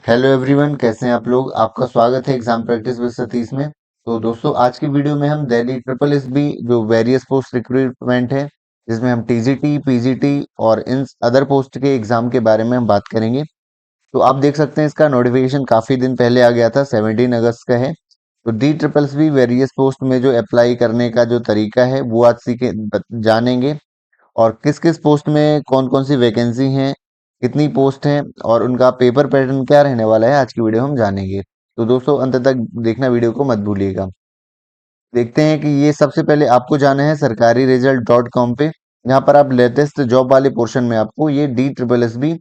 Hello everyone, कैसे हैं आप लोग। आपका स्वागत है एग्जाम प्रैक्टिस विद सतीश में। तो दोस्तों, आज की वीडियो में हम दिल्ली ट्रिपल एस बी जो वेरियस पोस्ट रिक्रूटमेंट है, जिसमें हम टीजीटी पीजीटी और इन अदर पोस्ट के एग्जाम के बारे में हम बात करेंगे। तो आप देख सकते हैं इसका नोटिफिकेशन काफी दिन पहले आ गया था, 17 अगस्त का है। तो D triple S be various post में जो अप्लाई करने का जो तरीका है वो आज जानेंगे। और किस किस पोस्ट में कौन कौन सी वैकेंसी हैं, कितनी पोस्ट हैं और उनका पेपर पैटर्न क्या रहने वाला है, आज की वीडियो हम जानेंगे। तो दोस्तों, अंत तक देखना, वीडियो को मत भूलिएगा। देखते हैं कि ये सबसे पहले आपको जाना है सरकारी रिजल्ट .com पे। यहाँ पर आप लेटेस्ट जॉब वाले पोर्शन में आपको ये D triple S B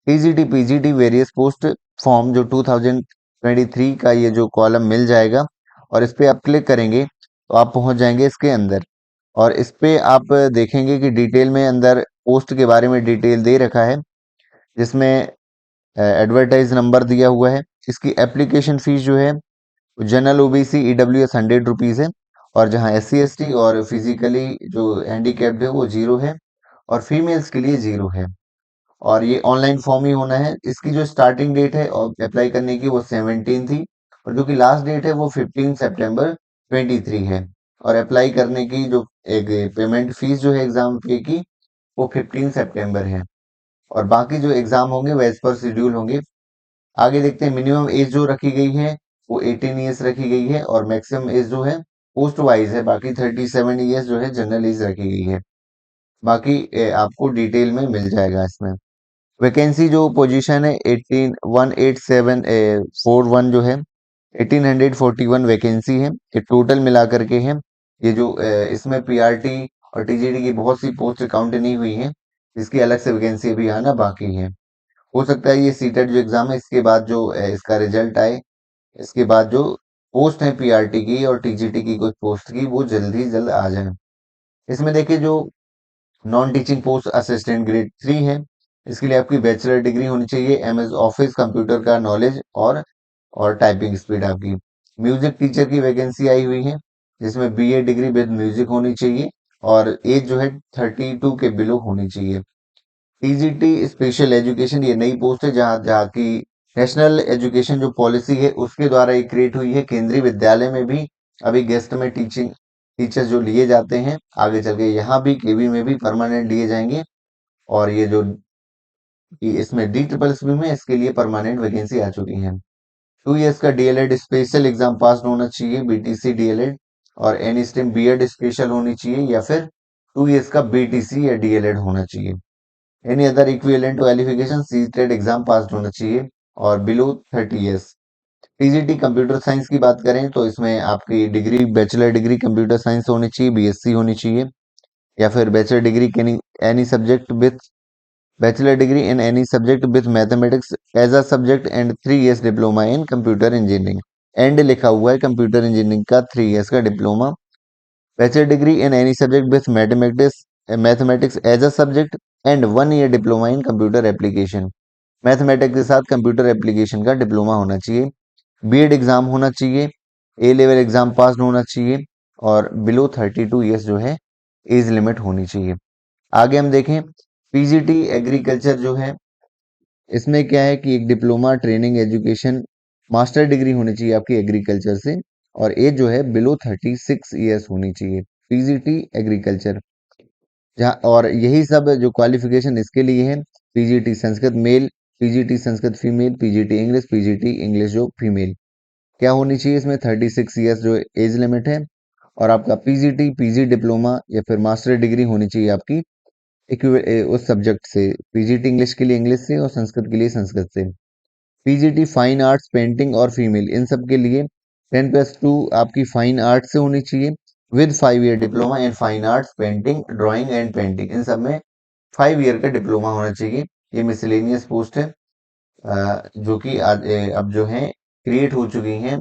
TGT PGT various post form जो 2023 का ये जो कॉलम मिल जाएगा, और इस पे आप क्लिक करेंगे तो आप पहुंच जाएंगे इसके अंदर। और इस पे आप देखेंगे कि डिटेल में अंदर पोस्ट के बारे में डिटेल दे रखा है, जिसमें एडवर्टाइज नंबर दिया हुआ है। इसकी एप्लीकेशन फीस जो है, जनरल ओबीसी ईडब्ल्यूएस 100 रुपीज है, और जहां एस सी एस टी और फिजिकली जो हैंडीकैप्ड है वो 0 है, और फीमेल्स के लिए 0 है। और ये ऑनलाइन फॉर्म ही होना है। इसकी जो स्टार्टिंग डेट है और अप्लाई करने की वो 17 थी, और जो कि लास्ट डेट है वो 15 सितंबर 23 है। और अप्लाई करने की जो एक पेमेंट फीस जो है एग्जाम फी की, वो 15 सितंबर है। और बाकी जो एग्जाम होंगे वो एज पर शेड्यूल होंगे। आगे देखते हैं, मिनिमम एज जो रखी गई है वो 18 ईयर्स रखी गई है, और मैक्सिमम एज जो है पोस्ट वाइज है, बाकी 37 ईयर्स जो है जनरल एज रखी गई है। बाकी आपको डिटेल में मिल जाएगा इसमें। वैकेंसी जो पोजीशन है 18,18741 जो है, 1841 वैकेंसी है। ये टोटल मिला करके है। ये जो इसमें पीआरटी और टीजीटी की बहुत सी पोस्ट काउंट नहीं हुई है, इसकी अलग से वैकेंसी अभी आना बाकी है। हो सकता है ये सीटेट जो एग्जाम है इसके बाद जो इसका रिजल्ट आए, इसके बाद जो पोस्ट है पीआरटी की और टीजीटी की कुछ पोस्ट की, वो जल्द ही जल्द आ जाए। इसमें देखिए, जो non teaching post assistant grade 3 है, इसके लिए आपकी बैचलर डिग्री होनी चाहिए, एमएस ऑफिस कंप्यूटर का नॉलेज और टाइपिंग स्पीड आपकी। म्यूजिक टीचर की वैकेंसी आई हुई है, जिसमें बीए डिग्री विद म्यूजिक होनी चाहिए, और एज जो है 32 के बिलो होनी चाहिए। टीजीटी स्पेशल एजुकेशन, ये नई पोस्ट है, जहाँ जहाँ की नेशनल एजुकेशन जो पॉलिसी है उसके द्वारा ये क्रिएट हुई है। केंद्रीय विद्यालय में भी अभी गेस्ट में टीचर्स जो लिए जाते हैं, आगे चल के यहाँ भी केवी में भी परमानेंट लिए जाएंगे। और ये जो इसमें डी ट्रिपल एस में इसके लिए परमानेंट वैकेंसी आ चुकी है। 2 इयर्स का डीएलएड स्पेशल एग्जाम पास होना चाहिए, बीटीसी डीएलएड, और एनी स्ट्रीम बीएड स्पेशल होनी चाहिए, या फिर 2 इयर्स का बीटीसी या डीएलएड होना चाहिए। Any other equivalent qualification CTET exam pass होना चाहिए, और below 30 years. TGT computer science की बात करें तो इसमें आपकी degree bachelor degree computer science होनी चाहिए, बीएससी होनी चाहिए, या फिर bachelor degree any subject with bachelor degree in any subject with mathematics as a subject, and 3 years diploma in computer engineering. And लिखा हुआ है कंप्यूटर इंजीनियरिंग का 3 इयर्स का diploma. Bachelor degree in any subject with mathematics as a subject, and 1 year diploma in computer application. Mathematics के साथ computer application का diploma होना चाहिए। बीएड एग्जाम होना चाहिए, ए लेवल एग्जाम पास होना चाहिए, और बिलो 32 इयर्स जो है एज लिमिट होनी चाहिए। आगे हम देखें, पीजीटी एग्रीकल्चर जो है, इसमें क्या है कि एक diploma training education master degree होनी चाहिए आपकी एग्रीकल्चर से, और एज जो है बिलो 36 इयर्स होनी चाहिए। पीजीटी एग्रीकल्चर, जहाँ और यही सब जो क्वालिफिकेशन इसके लिए है, PGT Sanskrit male, PGT Sanskrit female, PGT English, PGT English जो फीमेल, क्या होनी चाहिए इसमें 36 इयर्स जो एज लिमिट है। और आपका पीजीटी पीजी डिप्लोमा या फिर मास्टर डिग्री होनी चाहिए आपकी उस सब्जेक्ट से, पीजीटी इंग्लिश के लिए इंग्लिश से और संस्कृत के लिए संस्कृत से। पीजीटी फाइन आर्ट्स पेंटिंग और फीमेल, इन सब के लिए 10+2 आपकी फाइन आर्ट्स से होनी चाहिए, with 5 year diploma in fine arts painting drawing and painting, इन सब में 5 ईयर का डिप्लोमा होना चाहिए। ये मिसलेनियस पोस्ट है, जो कि अब जो है क्रिएट हो चुकी हैं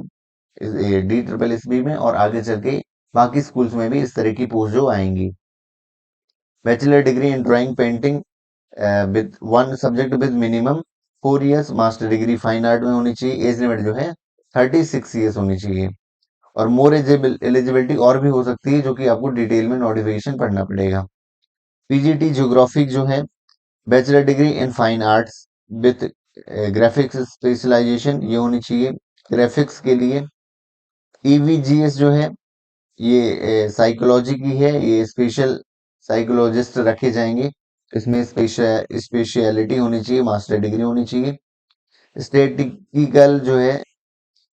डी ट्रिपल एस बी में, और आगे चल के बाकी स्कूल्स में भी इस तरह की पोस्ट जो आएंगी। Bachelor degree in drawing painting with one subject with minimum 4 years, master degree fine art में होनी चाहिए, एज लिमिट जो है 36 इयर्स होनी चाहिए। और मोर एलिजिबिलिटी और भी हो सकती है, जो कि आपको डिटेल में नोटिफिकेशन पढ़ना पड़ेगा। पीजीटी ज्योग्राफिक जो है, bachelor degree in fine arts with graphics specialization ये होनी चाहिए। ग्राफिक्स के लिए ईवीजीएस जो है ये साइकोलॉजी की है, ये स्पेशल साइकोलॉजिस्ट रखे जाएंगे। इसमें स्पेशलिटी होनी चाहिए, मास्टर डिग्री होनी चाहिए। स्टैटिस्टिकल जो है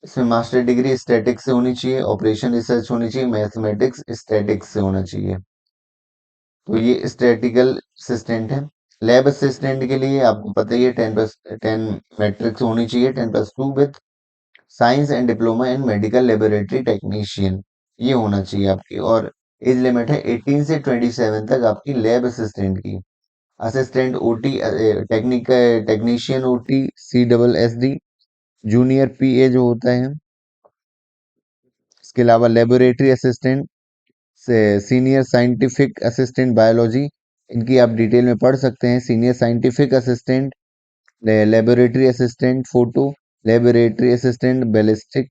इसमें मास्टर डिग्री स्टैटिक्स से होनी चाहिए, ऑपरेशन रिसर्च होनी चाहिए, मैथमेटिक्स स्टैटिक्स से होना चाहिए। तो ये स्टैटिकल असिस्टेंट है। लैब असिस्टेंट के लिए आपको पता ही है 10 मैट्रिक्स होनी चाहिए, 10+2 with science and diploma in medical laboratory technician, ये होना चाहिए आपकी। और एज लिमिट है 18 से 27 तक आपकी लैब असिस्टेंट की। Assistant OT, technician OT, CSSD, junior PA जो होता है। इसके अलावा लेबोरेटरी असिस्टेंट से सीनियर साइंटिफिक असिस्टेंट बायोलॉजी, इनकी आप डिटेल में पढ़ सकते हैं। Senior scientific assistant, laboratory assistant photo, laboratory assistant ballistic,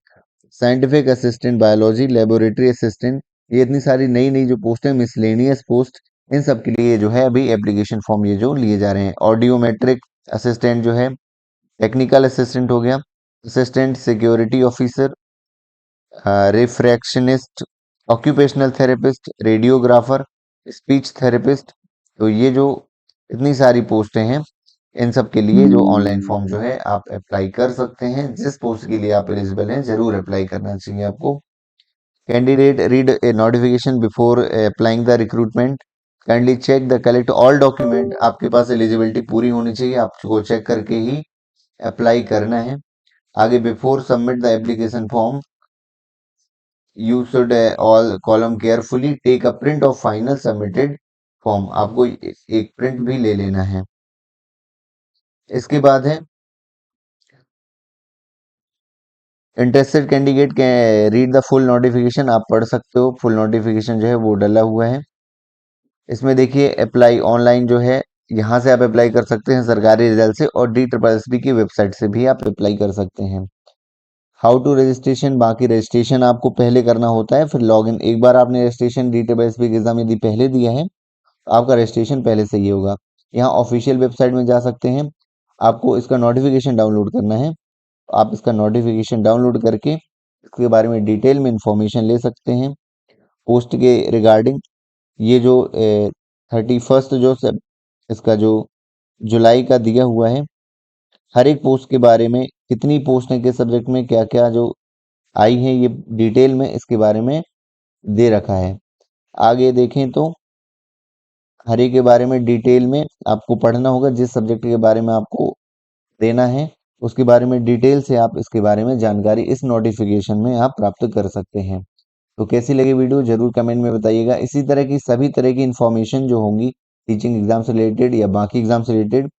scientific assistant biology, laboratory assistant, ये इतनी सारी नई नई जो पोस्ट है, मिसलेनियस पोस्ट, इन सब के लिए जो है अभी एप्लीकेशन फॉर्म ये जो लिए जा रहे हैं। ऑडियोमेट्रिक असिस्टेंट जो है, टेक्निकल असिस्टेंट हो गया, assistant security officer, refractionist, occupational therapist, radiographer, speech therapist. तो ये जो इतनी सारी पोस्टें हैं, इन सब के लिए जो ऑनलाइन फॉर्म जो है आप अप्लाई कर सकते हैं। जिस पोस्ट के लिए आप एलिजिबल हैं जरूर अप्लाई करना चाहिए आपको। Candidate read a notification before applying the recruitment, kindly check the collect all document. आपके पास एलिजिबिलिटी पूरी होनी चाहिए, आपको चेक करके ही अप्लाई करना है। आगे before submit the application form you should all column carefully take a print of final submitted form, आपको एक प्रिंट भी ले लेना है। इसके बाद है इंटरेस्टेड कैंडिडेट के रीड द फुल नोटिफिकेशन, आप पढ़ सकते हो, फुल नोटिफिकेशन जो है वो डला हुआ है। इसमें देखिए अप्लाई ऑनलाइन जो है, यहाँ से आप अप्लाई कर सकते हैं सरकारी रिजल्ट से, और DSSB की वेबसाइट से भी आप अप्लाई कर सकते हैं। हाउ टू रजिस्ट्रेशन, बाकी रजिस्ट्रेशन आपको पहले करना होता है, फिर लॉगिन। एक बार आपने रजिस्ट्रेशन DSSB के एग्जाम यदि पहले दिया है तो आपका रजिस्ट्रेशन पहले से ही होगा। यहाँ ऑफिशियल वेबसाइट में जा सकते हैं, आपको इसका नोटिफिकेशन डाउनलोड करना है। आप इसका नोटिफिकेशन डाउनलोड करके इसके बारे में डिटेल में इंफॉर्मेशन ले सकते हैं। पोस्ट के रिगार्डिंग ये जो 31 जो इसका जो जुलाई का दिया हुआ है, हर एक पोस्ट के बारे में कितनी पोस्ट है, किस सब्जेक्ट में क्या क्या जो आई है, ये डिटेल में इसके बारे में दे रखा है। आगे देखें तो हर एक के बारे में डिटेल में आपको पढ़ना होगा, जिस सब्जेक्ट के बारे में आपको देना है उसके बारे में डिटेल से आप इसके बारे में जानकारी इस नोटिफिकेशन में आप प्राप्त कर सकते हैं। तो कैसी लगी वीडियो जरूर कमेंट में बताइएगा। इसी तरह की सभी तरह की इंफॉर्मेशन जो होंगी टीचिंग एग्जाम से रिलेटेड या बाकी एग्जाम से रिलेटेड,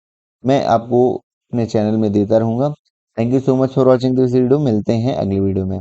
मैं आपको अपने चैनल में देता रहूंगा। Thank you so much for watching this video, मिलते हैं अगली वीडियो में।